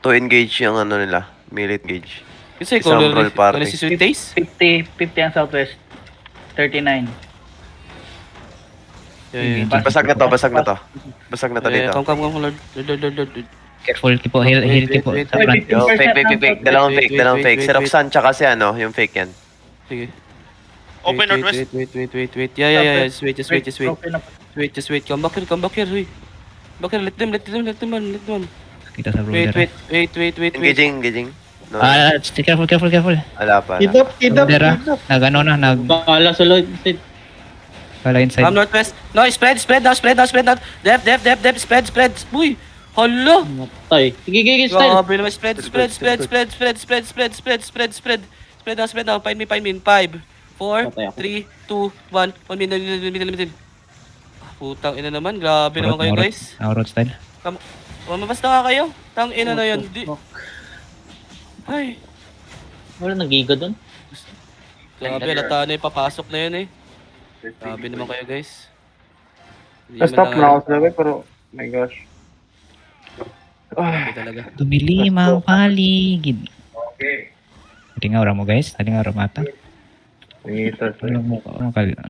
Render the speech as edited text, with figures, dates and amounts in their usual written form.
To engage yung ano nila, melee engage. Kasi Isang kung roll party. si Sweet Taste. 50 ang southwest. 39. Yeah. Basag na to, basag na to. Basag na to dito. Come, Lord. Lord. Careful, tipo, heal tipo. Wait, Sa front. wait. Yo, fake. Dalawang Wait, fake. wait. Si Roxanne tsaka si ano, yung fake yan. Sige. Open northwest. Wait. Yeah. Just wait. Okay na po. Just wait. Come back here. Huy. Back here. Let them. Kita sa brother. Wait. Engaging. No, Careful. wala pa. Kidap. Brother, nag-ano na, Bala sa Lloyd. pala inside. Come northwest. No, spread now. Depth, spread. Uy. Hala. Matay. Sige, style. Grabe naman. Spread. Spread now. Find me in 5, 4, Patay ako. 3, 2, 1. 1 minute. Putang ina naman. Grabe naman kayo, guys. Road style. Mamabas na nga kayo. Tang ina na yun. Ay. Wala nagiga doon. Grabe, lata na yung papasok na yun eh. Grabe naman kayo, guys. Hindi Na-stop man na ako sa gabi, pero, my gosh. Grabe talaga. Tumilim ang paligid. Nalingaw mo guys. Nalingaw mata. Nangita. Ano mo